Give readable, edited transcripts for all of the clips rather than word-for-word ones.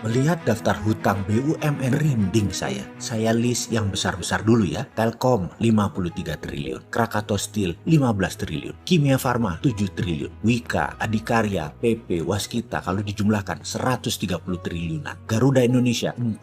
Melihat daftar hutang BUMN rinding saya. Saya list yang besar-besar dulu ya. Telkom 53 triliun, Krakatau Steel 15 triliun, Kimia Farma 7 triliun, Wika, Adikarya, PP, Waskita kalau dijumlahkan 130 triliunan, Garuda Indonesia 45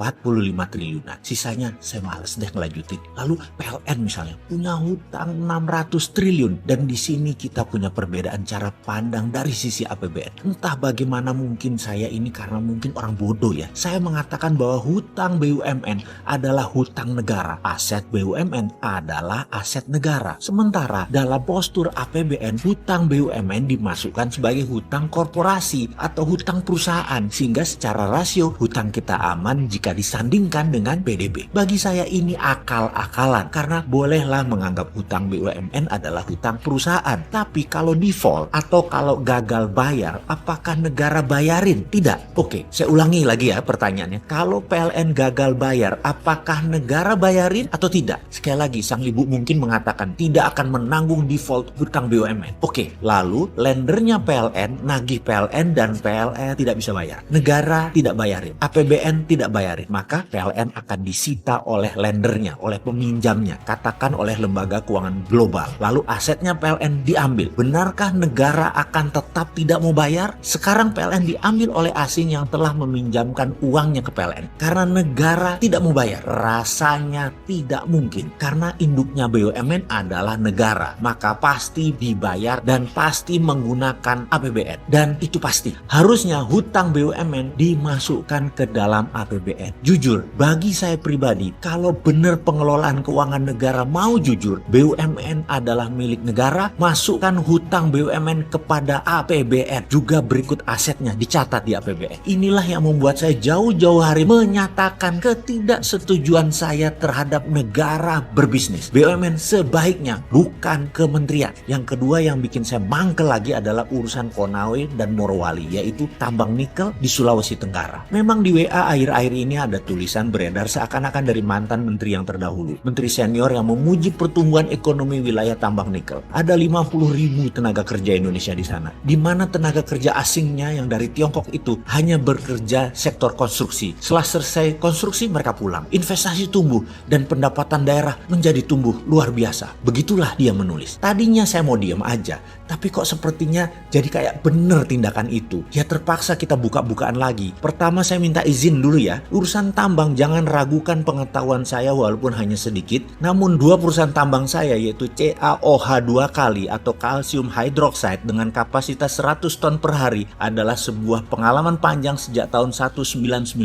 triliunan. Sisanya saya males deh ngelanjutin. Lalu PLN misalnya punya hutang 600 triliun dan di sini kita punya perbedaan cara pandang dari sisi APBN. Entah bagaimana mungkin saya ini karena mungkin orang bodoh ya. Saya mengatakan bahwa hutang BUMN adalah hutang negara. Aset BUMN adalah aset negara. Sementara dalam postur APBN, hutang BUMN dimasukkan sebagai hutang korporasi atau hutang perusahaan. Sehingga secara rasio hutang kita aman jika disandingkan dengan PDB. Bagi saya ini akal-akalan karena bolehlah menganggap hutang BUMN adalah hutang perusahaan. Tapi kalau default atau kalau gagal bayar, apakah negara bayarin? Tidak. Oke, saya ulangi lagi ya pertanyaannya. Kalau PLN gagal bayar, apakah negara bayarin atau tidak? Sekali lagi, sang ibu mungkin mengatakan tidak akan menanggung default hutang BUMN. Oke, lalu lendernya PLN, nagih PLN dan PLN tidak bisa bayar. Negara tidak bayarin, APBN tidak bayarin. Maka PLN akan disita oleh lendernya, oleh peminjamnya. Katakan oleh lembaga keuangan global. Lalu asetnya PLN diambil. Benarkah negara akan tetap tidak mau bayar? Sekarang PLN diambil oleh asing yang telah meminjamkan uangnya ke PLN. Karena negara tidak mau bayar. Rasanya tidak mungkin. Karena induknya BUMN adalah negara. Maka pasti dibayar dan pasti menggunakan APBN. Dan itu pasti. Harusnya hutang BUMN dimasukkan ke dalam APBN. Jujur, bagi saya pribadi, kalau benar pengelolaan keuangan negara mau jujur, BUMN adalah milik negara, masukkan hutang BUMN kepada APBN. Juga berikut asetnya dicatat di APBN. Inilah yang membuat saya jauh-jauh hari menyatakan ketidaksetujuan saya terhadap negara berbisnis. BUMN sebaiknya bukan kementerian. Yang kedua yang bikin saya mangkel lagi adalah urusan Konawe dan Morowali, yaitu tambang nikel di Sulawesi Tenggara. Memang di WA akhir-akhir ini ada tulisan beredar seakan-akan dari mantan menteri yang terdahulu. Menteri senior yang memuji pertumbuhan ekonomi wilayah tambang nikel. Ada 50.000 tenaga kerja Indonesia di sana. Di mana tenaga kerja asingnya yang dari Tiongkok itu hanya bekerja sektor konstruksi. Setelah selesai konstruksi mereka pulang. Investasi tumbuh dan pendapatan daerah menjadi tumbuh luar biasa. Begitulah dia menulis. Tadinya saya mau diam aja, tapi kok sepertinya jadi kayak bener tindakan itu. Ya terpaksa kita buka-bukaan lagi. Pertama saya minta izin dulu ya. Urusan tambang jangan ragukan pengetahuan saya walaupun hanya sedikit. Namun dua perusahaan tambang saya yaitu CaOH 2 kali atau kalsium hydroxide dengan kapasitas 100 ton per hari adalah sebuah pengalaman panjang sejak tahun 1996.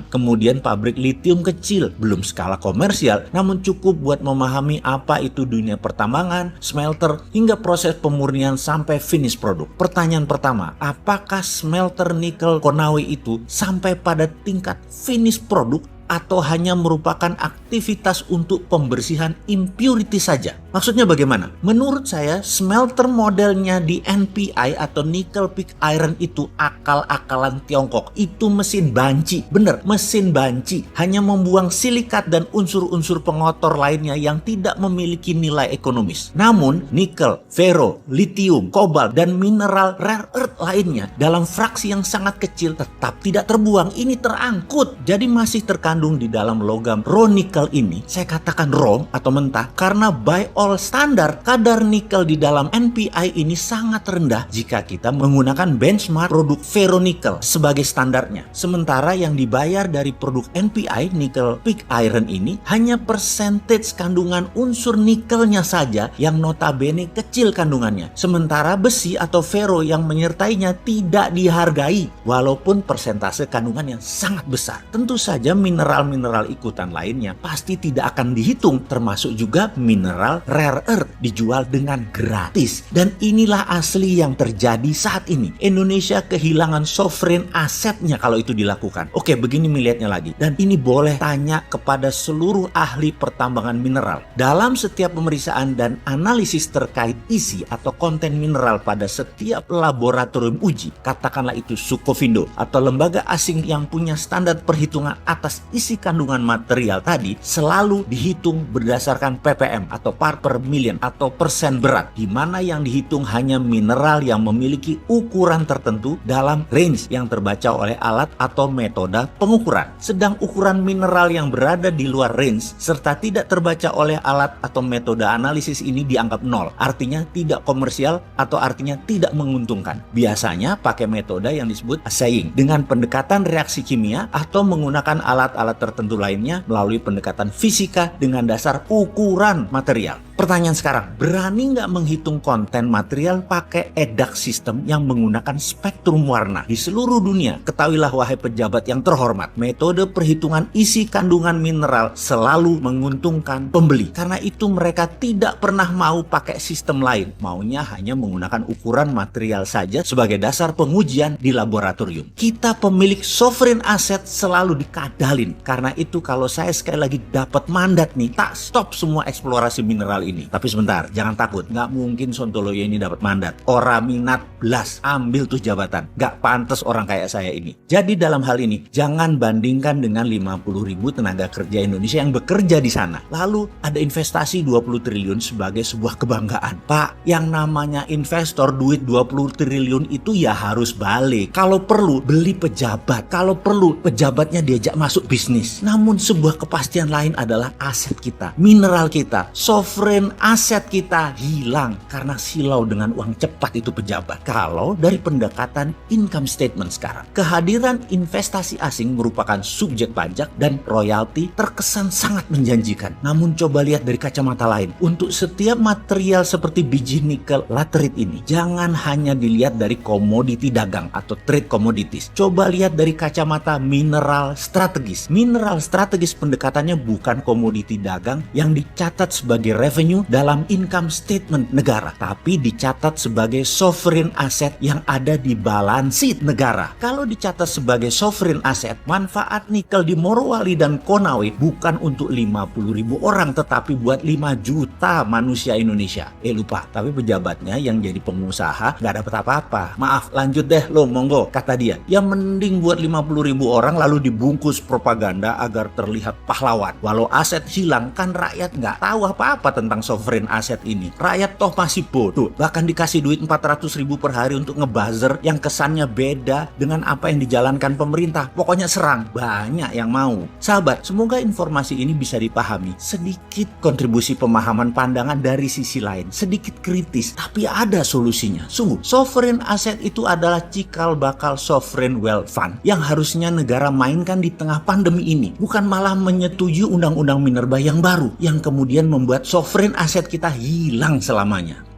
Kemudian pabrik litium kecil, belum skala komersial, namun cukup buat memahami apa itu dunia pertambangan, smelter, hingga proses pemurnian sampai finish produk. Pertanyaan pertama, apakah smelter nikel Konawe itu sampai pada tingkat finish produk atau hanya merupakan aktivitas untuk pembersihan impurity saja? Maksudnya bagaimana? Menurut saya, smelter modelnya di NPI atau Nickel Pig Iron itu akal-akalan Tiongkok. Itu mesin banci. Bener, mesin banci. Hanya membuang silikat dan unsur-unsur pengotor lainnya yang tidak memiliki nilai ekonomis. Namun, nikel, fero, litium, kobalt, dan mineral rare earth lainnya dalam fraksi yang sangat kecil tetap tidak terbuang. Ini terangkut. Jadi masih terkandung di dalam logam raw nikel ini. Saya katakan raw atau mentah karena by all standar kadar nikel di dalam NPI ini sangat rendah jika kita menggunakan benchmark produk ferronikel sebagai standarnya. Sementara yang dibayar dari produk NPI Nickel Pig Iron ini hanya percentage kandungan unsur nikelnya saja yang notabene kecil kandungannya. Sementara besi atau ferro yang menyertainya tidak dihargai walaupun persentase kandungannya sangat besar. Tentu saja mineral-mineral ikutan lainnya pasti tidak akan dihitung, termasuk juga mineral rare earth dijual dengan gratis. Dan inilah asli yang terjadi saat ini. Indonesia kehilangan sovereign asetnya kalau itu dilakukan. Oke, begini melihatnya lagi. Dan ini boleh tanya kepada seluruh ahli pertambangan mineral. Dalam setiap pemeriksaan dan analisis terkait isi atau konten mineral pada setiap laboratorium uji, katakanlah itu Sukovindo atau lembaga asing yang punya standar perhitungan atas isi kandungan material tadi selalu dihitung berdasarkan ppm atau part per million atau persen berat, di mana yang dihitung hanya mineral yang memiliki ukuran tertentu dalam range yang terbaca oleh alat atau metode pengukuran. Sedang ukuran mineral yang berada di luar range serta tidak terbaca oleh alat atau metode analisis ini dianggap nol, artinya tidak komersial atau artinya tidak menguntungkan. Biasanya pakai metode yang disebut assaying dengan pendekatan reaksi kimia atau menggunakan alat-alat tertentu lainnya melalui pendekatan fisika dengan dasar ukuran material. Pertanyaan sekarang, berani nggak menghitung konten material pakai EDAX sistem yang menggunakan spektrum warna? Di seluruh dunia, ketahuilah wahai pejabat yang terhormat, metode perhitungan isi kandungan mineral selalu menguntungkan pembeli. Karena itu mereka tidak pernah mau pakai sistem lain. Maunya hanya menggunakan ukuran material saja sebagai dasar pengujian di laboratorium. Kita pemilik sovereign asset selalu dikadalin. Karena itu kalau saya sekali lagi dapat mandat nih, tak stop semua eksplorasi mineral ini. Tapi sebentar, jangan takut, nggak mungkin Sontoloyo ini dapat mandat. Orang minat belas, ambil tuh jabatan. Nggak pantas orang kayak saya ini. Jadi dalam hal ini, jangan bandingkan dengan 50.000 tenaga kerja Indonesia yang bekerja di sana. Lalu ada investasi 20 triliun sebagai sebuah kebanggaan. Pak, yang namanya investor duit 20 triliun itu ya harus balik. Kalau perlu, beli pejabat. Kalau perlu, pejabatnya diajak masuk bisnis. Namun sebuah kepastian lain adalah aset kita, mineral kita, sovereign aset kita hilang karena silau dengan uang cepat itu pejabat. Kalau dari pendekatan income statement sekarang, kehadiran investasi asing merupakan subjek pajak dan royalti terkesan sangat menjanjikan. Namun coba lihat dari kacamata lain. Untuk setiap material seperti biji nikel laterite ini, jangan hanya dilihat dari komoditi dagang atau trade commodities. Coba lihat dari kacamata mineral strategis. Mineral strategis pendekatannya bukan komoditi dagang yang dicatat sebagai revenue dalam income statement negara, tapi dicatat sebagai sovereign asset yang ada di balance sheet negara. Kalau dicatat sebagai sovereign asset, manfaat nikel di Morowali dan Konawe bukan untuk 50.000 orang, tetapi buat 5 juta manusia Indonesia. Lupa, tapi pejabatnya yang jadi pengusaha nggak dapat apa-apa. Maaf, lanjut deh lo, monggo, kata dia. Ya mending buat 50.000 orang lalu dibungkus propaganda agar terlihat pahlawan. Walau aset hilang, kan rakyat nggak tahu apa-apa tentang sovereign asset ini. Rakyat toh masih bodoh. Bahkan dikasih duit 400.000 per hari untuk ngebuzzer yang kesannya beda dengan apa yang dijalankan pemerintah. Pokoknya serang, banyak yang mau. Sahabat, semoga informasi ini bisa dipahami. Sedikit kontribusi pemahaman pandangan dari sisi lain. Sedikit kritis, tapi ada solusinya. Sungguh, sovereign asset itu adalah cikal bakal sovereign wealth fund yang harusnya negara mainkan di tengah pandemi ini. Bukan malah menyetujui undang-undang minerba yang baru yang kemudian membuat sovereign aset kita hilang selamanya.